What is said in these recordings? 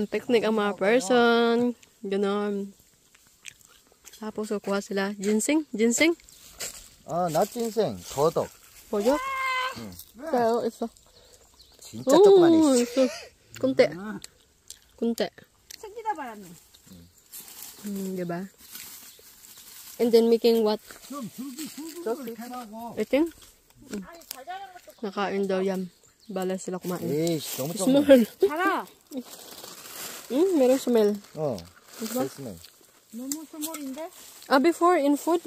Picnic ang mga person. Ganon. Tapos kukuha sila. Ginseng? Ginseng? 낫 ginseng. 더덕. Boyo? Pero ito. 진짜 조그만 해. ito. Kunti. Kunti. 생기다 말았네. Diba? And then making what? Eating? Nakain daw yan. Bala sila kumain. 에이씨, 너무 Smell. 달아. Meron smell. 잘 스멜. 너무 스몰인데? Before in food?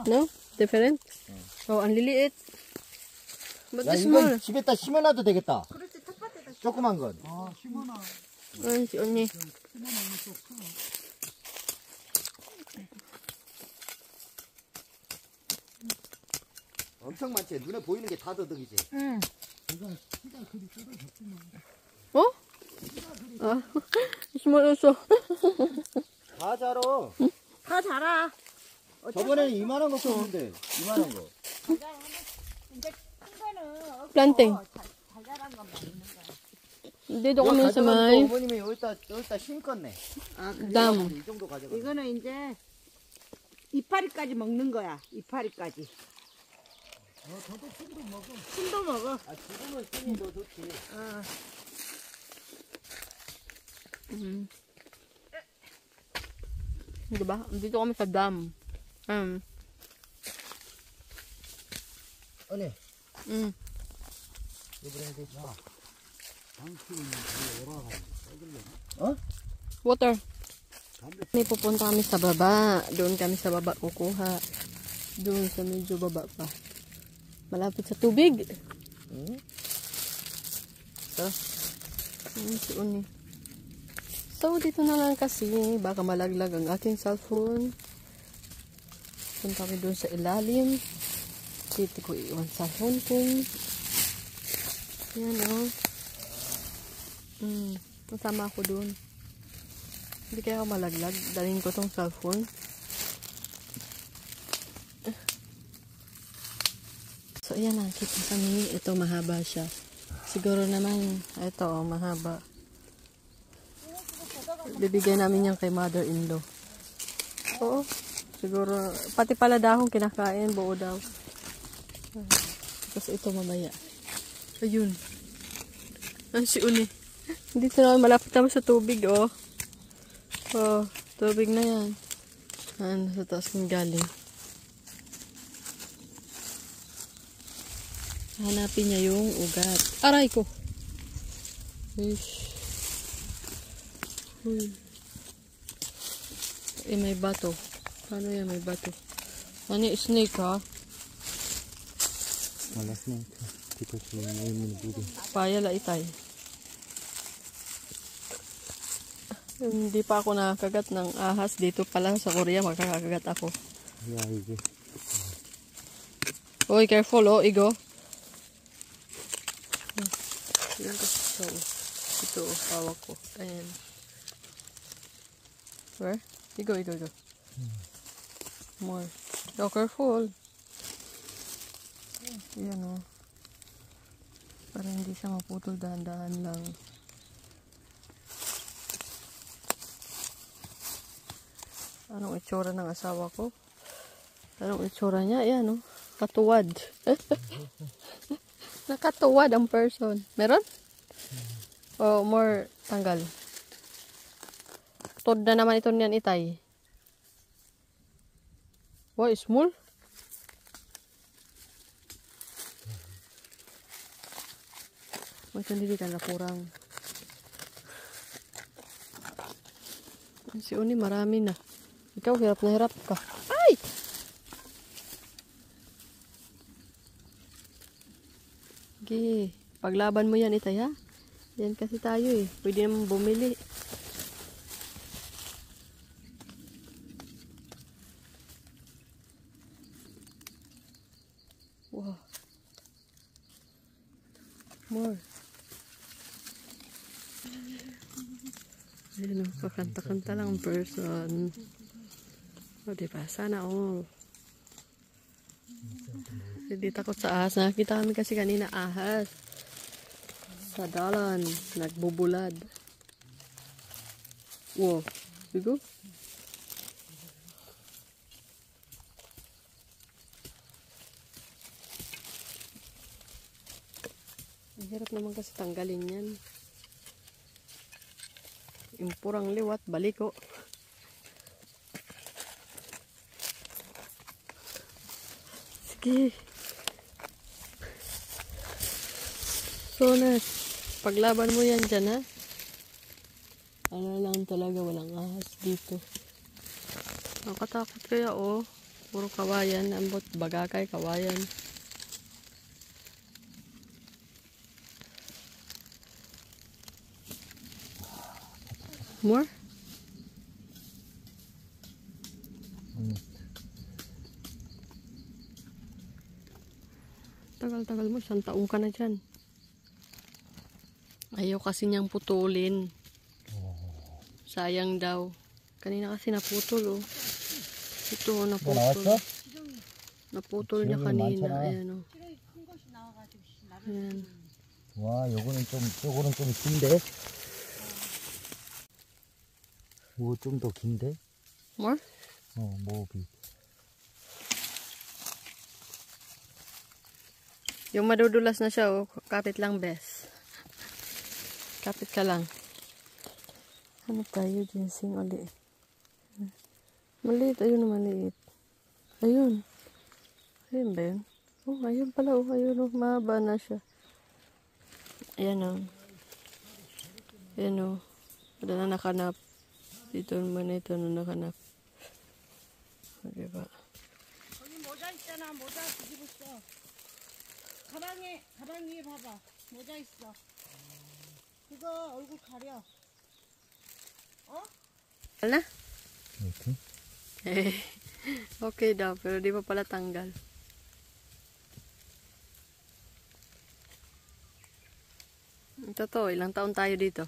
No? Different? ang liliit. But 야, the small. 이건 집에다 심어놔도 되겠다. 그렇지, 텃밭에다 조그만 건. Si Oni. 엄청 많지? 눈에 보이는 게 다 더덕이지? 응. Oh? Small also. 다 자라. 다 자라. 저번에는 이만한 거 컸는데, 이만한 거. 이제 큰 거는 Planting. 잘 자란 것만 있는 거야. Dito kami sa may 어머님이 여기다 심었네. dam. 이 정도 가져가. 이거는 이제 이파리까지 먹는 거야. 이파리까지. 저도 숨도 먹어. 숨도 먹어. 지금은 숨이 더 좋지. Diba? Dito kami sa dam. 언니. 이번에 되지. Water. May pupunta kami sa baba. Doon kami sa baba kukuha. Doon sa medyo baba pa. Malapit sa tubig. Si Uni. So, dito na lang kasi. Baka malaglag ang aking cellphone. Punta kami doon sa ilalim. Dito ko iwan cellphone ko. Yan o. Masama ako doon. Hindi kaya ako malaglag. Dalhin ko tong cellphone. So, ayan na. Kita kami. Ito, mahaba siya. Siguro naman, ito, mahaba. Bibigyan namin yan kay mother-in-law. Oo. Siguro, pati pala dahong kinakain. Buo daw. Tapos ito mamaya. Ayun. Si Uni. Dito na malapit naman sa tubig, oh. Oh, tubig na yan. Sa taas ng galing. Hanapin niya yung ugat. Aray ko! Ish. May bato. Paano yan may bato? Ano yung snake, ha? Wala snake. Dito sa may budi. Payala itay. Hindi pa ako nakakagat ng ahas. Dito pala sa Korea makakagat ako. Yeah, Igo. Oy, careful, oh, Igo. Ito, hawak ko. Ayan. Where? Igo. More. Oh, careful. Ayan, oh. Para hindi siya maputol, dahan-dahan lang. Anong itsura ng asawa ko? Anong itsura niya? Ayan, oh. Katuwad. Nakatuwad ang person. Meron? O, more tanggal. Tod na naman ito niyan itay. Wow, small. Macam hindi ka na kurang. Si Uni marami na. Ikaw hirap na hirap ka. Ay! Okay. Paglaban mo yan itay, ha? Yan kasi tayo eh. Pwede naman bumili. Wow. More. Ayun, kakanta-kanta lang ang person. O, diba? Sana all. Hindi takot sa ahas. Nakakita kami kasi kanina ahas. Sa dalan, nagbubulad. Wow, bigo. Ang hirap naman kasi tanggalin yan. Impurang liwat, baliko. Sige. Sonas, paglaban mo yan dyan, ha? Ano lang talaga, walang ahas dito. Nakatakot kaya, oh. Puro kawayan, ambot, bagakay, kawayan. More? Tagal-tagal mo, 1 taong ka na dyan. Ayaw kasi niyang putulin. Sayang daw. Kanina kasi naputol, oh. Ito, naputol. Naputol niya kanina. Ayan, oh. Ayan. 와, 요거는 좀 긴데? 이거 좀 더 긴데? More? 목이. Yung madudulas na siya, oh. Kapit lang, bes. Kapit ka lang. Ano tayo, ginseng ulit? Maliit, ayun na maliit. Ayun. Ayun ba yun? Oh, ayun pala, oh. Ayun, oh. Mahaba na siya. Ayan, oh. Ayan, oh. Wala na nakanap. Dito naman ito na nakanap. O, diba? 거기 모자 있잖아. 모자 뒤집어 써. 가방 위에 봐봐. 모자 있어. 그거 얼굴 가려. 어? Wala? 이렇게? Eh, okay daw, pero di pa pala tanggal. Totoo, ilang taon tayo dito?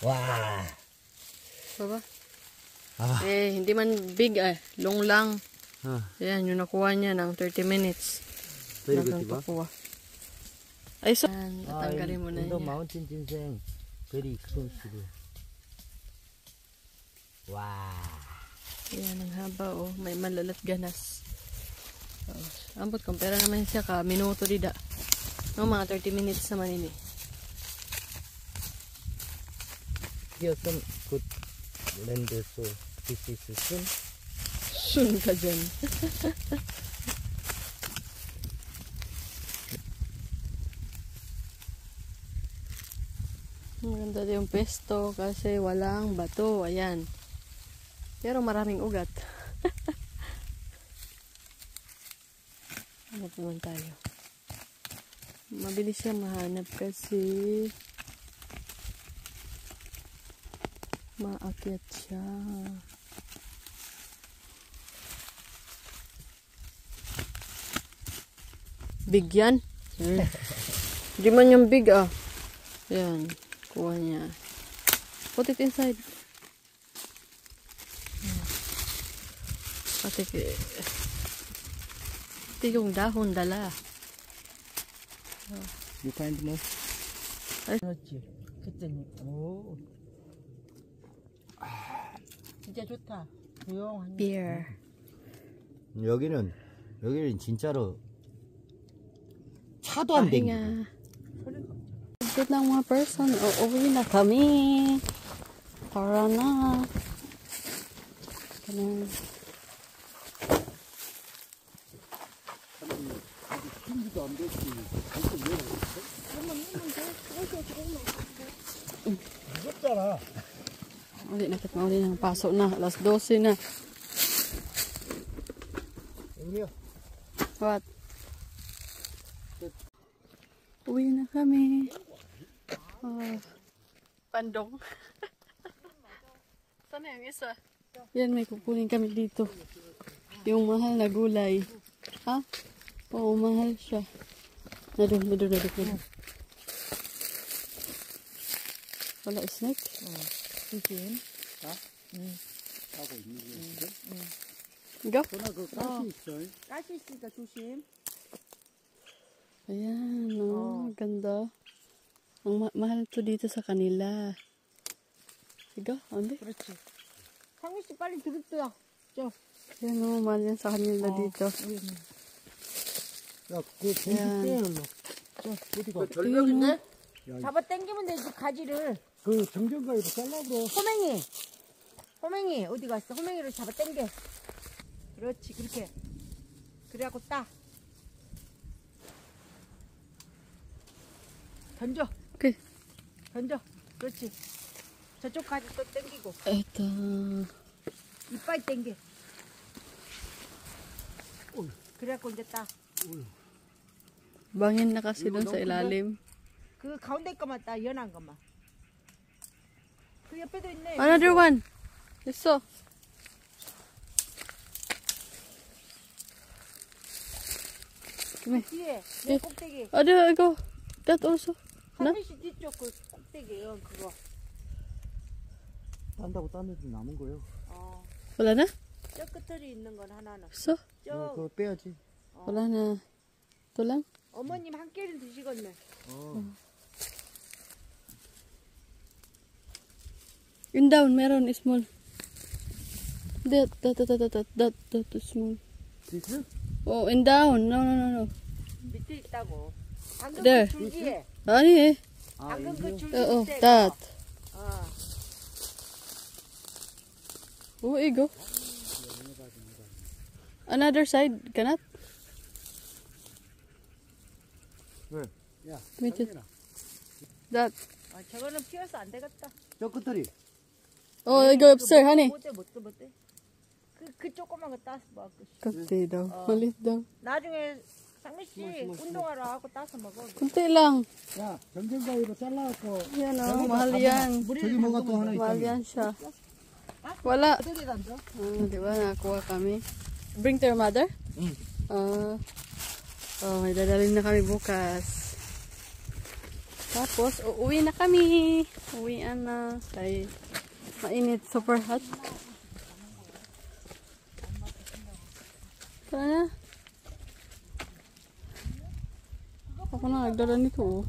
와. Baba? Ah. Eh, hindi man big long lang. 아, Ayan, yung nakuha niya ng 30 minutes. very good, diba? Nakuha. Ay, so, tatanggalin mo na 인도 niya. 마운틴 진생 very expensive. 와. Ayan, ang haba, oh. May malalat ganas. Oh, ambot, kumpara naman siya ka, minuto dida. No, mga 30 minutes naman ini. Here some good land, so this is soon. Soon ka dyan. Maganda yung pesto kasi walang bato. Ayan. Pero maraming ugat. Ano naman tayo? Mabilis siya mahanap kasi maakyat siya. Big yan? Di man yung big, ah. Ayan. Kuha niya. Put it inside. Pati ito yung dahon dala. You find more? 그렇지. 그랬더니 오. 진짜 좋다. 조용한. Beer. 여기는 진짜로 차도 안 댕기고. Pahinga. Good ng mga person. Uwi na kami. Tara na. Ganun. 무섭잖아. Uli na kita uli ng pasok na. Alas 12 na. 여기요. What? Uwi na kami. Pandong. Sana yung isa? Yan, may kukunin kami dito. Yung mahal na gulay. Ha? Oo, mahal siya. Nadun. Wala snack? 치킨. 하고 있는 게 지금? Go. 누나 그 가시 있어. 가시 있으니까 조심. Ayan, oh, ganda. Ang mahal to dito sa kanila. Sige, ande. 그렇지. 상민 씨 빨리 들었어요. Ayan, oh, mahal yan sa kanila dito. 야, 그 봉지 야. 빼요, 일로. 어디가? 절벽인데? 잡아 당기면 되지 가지를. 그 정전가위로 잘라버려. 호맹이 어디 갔어? 호맹이를 잡아 당겨. 그렇지 그렇게. 그래갖고 따. 던져. Okay. 던져. 그렇지. 저쪽 가지 또 당기고. Eto. 이빨 당겨. 그래갖고 이제 따. Bangin na kasi doon sa ilalim. 그 가운데 것만 따. 연한 것만. 그 옆에도 있네. Another one. Isso. 뒤에 내 꼭대기. Ada, go. That also. Na? 상민 씨 뒤쪽 그 꼭대기 그거. 딴다고 딴 애들 남은 거예요. Wala na? 저 끝들이 있는 건 하나는. So, 저 그거 빼야지. wala na. Ito lang. 어머님 한 개는 드시겠네. Yun down, meron, small. That, small. 디스? Oh, in down. No. 밑에 있다고. 방금 네. 그 줄기에. Ani eh. 방금 그 줄기 Oo, 밑에. that. 어. Oh, go. Another side, cannot? 왜? 야, Wait. That. 저거는 피어서 안 되겠다. 저 끝들이. Oh, go upstairs, honey. 못돼. 그 조그만 거 따서 먹어. Kunti daw. Malit daw. 나중에 상민 씨 운동하러 하고 따서 먹어. Kunti lang. 야, 정전가위로 잘라갖고. Yan oh, mahal yan. 저기 뭐가 또 하나 Mahal 있잖아. yan siya. Wala. 어디 던져? Di ba nakakuha kami? Bring to your mother? 응. May dadalhin na kami bukas. Tapos, uuwi na kami. Uwian na. Kaya mainit. Super hot. Tara na. Ako na nagdala nito oh.